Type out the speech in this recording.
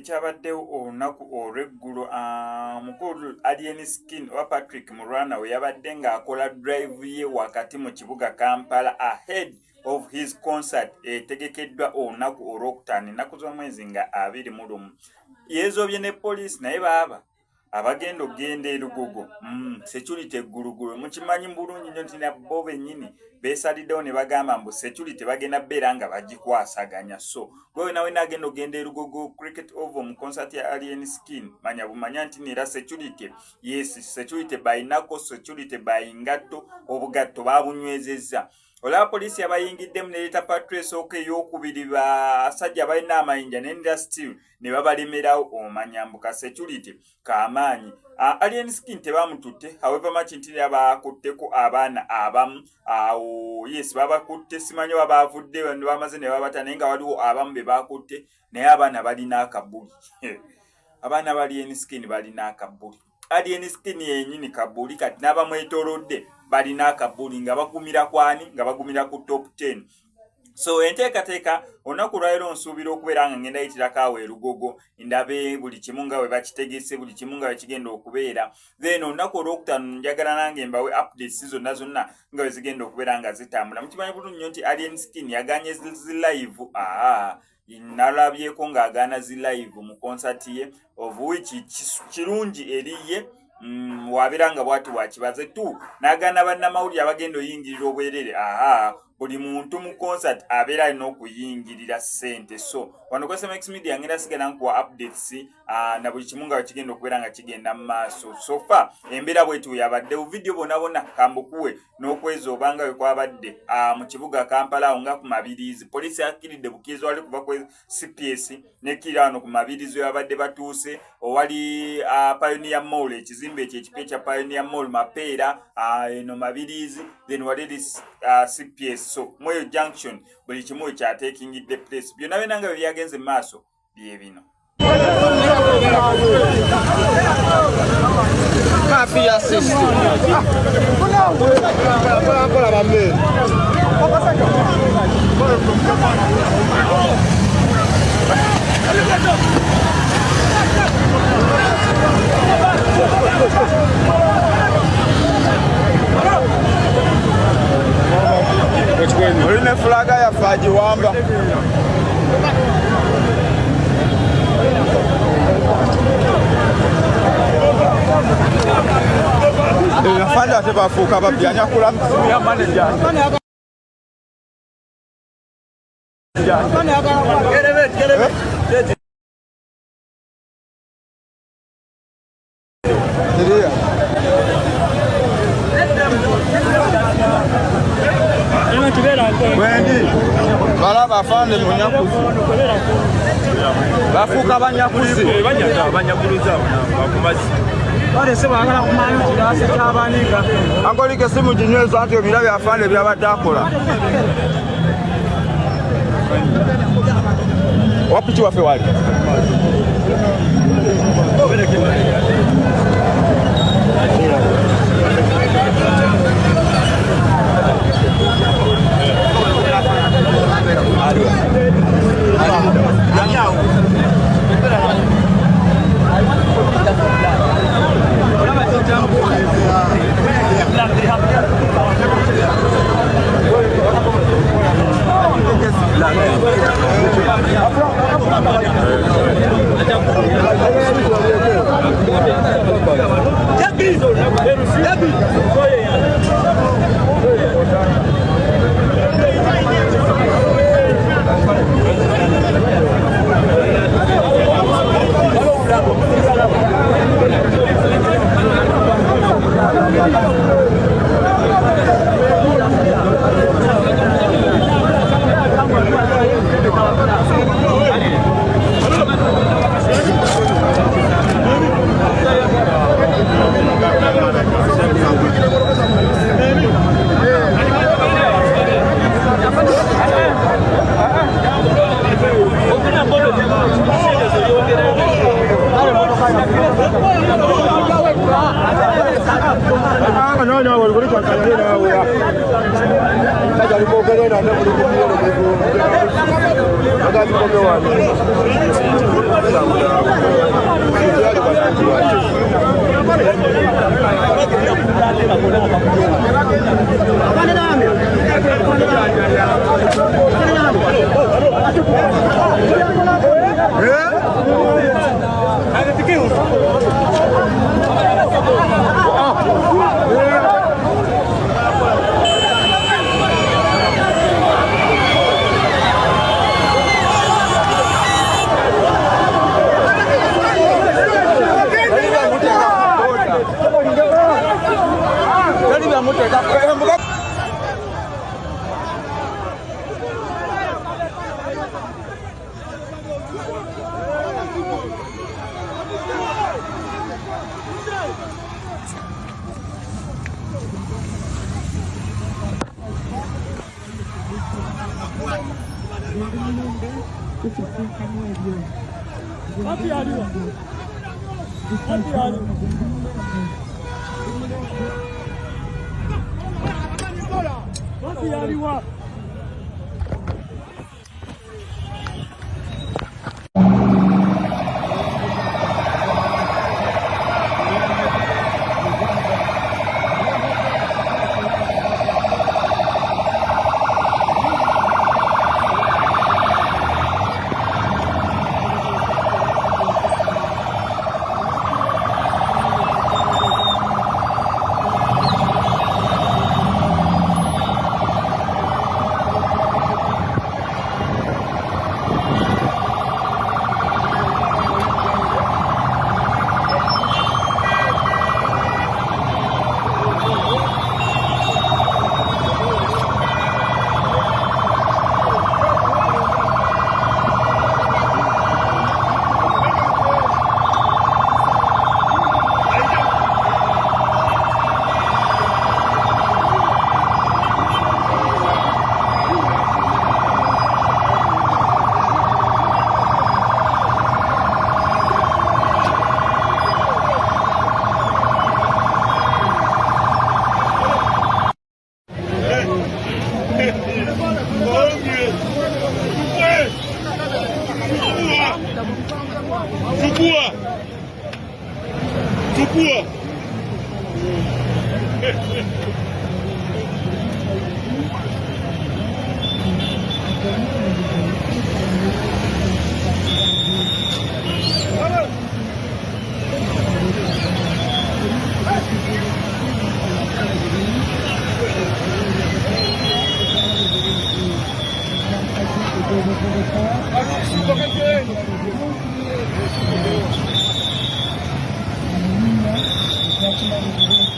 ekyabaddewo olunaku olw'eggulo mukulu Alien Skin owa Patrick Murwana we yabadde ng'akola drive ye wakati mu kibuga Kampala ahead of his concert etegekeddwa olunaku olwokutaano ennaku z'omwezi nga 21 yeezobye ne poliisi naye baaba abagenda okgenda erugogo security eggulugulu mukimanyi bulungi nnyo nti nabo bennyini beesaliddewo ne bagamba mbu security bagenda beera nga bagikwasaganya so gwe nawe nagenda okgenda erugogo cricket over mu concert ya Alien Skin manya bumanya nti nera security yes security bayinako security bayingatto obugatto babunywezezza olaba poliisi abayingiddemu nereeta patrese ey'okubiri basajja balina amayinja n'industry ne babalemerawo omanyambuka security kamaanyi Alien Skin tebamututte however much nti bakutteko abaana abamu awo yes babakutte simanyi babavudde bamaze ne babata naye nga waliwo abamu be bakutte naye abaana balina akabuli abaana ba Alien Skin balina akabuli Alien Skin yennyini kabuli kati n'abamwetoolodde balina akabuli nga bagumira kwani nga bagumira ku top 10 so enteekateeka olunaku lwaliro nsuubira okubeera nga ngenda yitirako awo erugogo ndabe buli kimu nga bwe bakitegese buli kimu nga bwe kigenda okubeera then olunaku olwokutaano njagala nange mbawe updates zonna nga bwe zigenda okubeera nga zitambula mukimanyi bulungi nnyo nti Alien Skin yaganye zilive nalabyeko ng'agaana zilive mu concert ye of which kirungi eriye wabeera nga bwati wakibaze tu n'agaana bannamawulire abagenda oyingirira obwerere buli muntu mu concert abeera alina okuyingirira ssente so wano kwa SMX Media ngenda sigala nkuwa updates na buli kimu nga bwe okubeera nga kigenda mu maaso so far embeera bwetu yabaddewo video bonna kambukuwe n'okweza obanga bwe kwabadde mu kibuga Kampala awo nga ku Mabirizi poliisi yakkiridde bukkiriza wali kuva ku CPS nekkirira wano ku Mabirizi yabadde batuuse owali Pioneer Mall ekizimbe ekyo ekipya kya Pioneer Mall Mapeera eno Mabirizi then wali CPS so Moyo Junction buli kimu ekyateekingidde place byonna byonna nga bye byagenze mu maaso bye bino Mafia system. Olina flaga ya faji wamba. Nafanya ate bafuuka babyanya kula msimu ya manager. Wendi balaba afande munyakuzi bafuuka banyakuzi banyakuluza bakumazi bale se bagala kumanya kirasi ky'abanika angolike simu jinyweza ati ebira byafande byabadde akola wapichi wafe wali no, Thank you.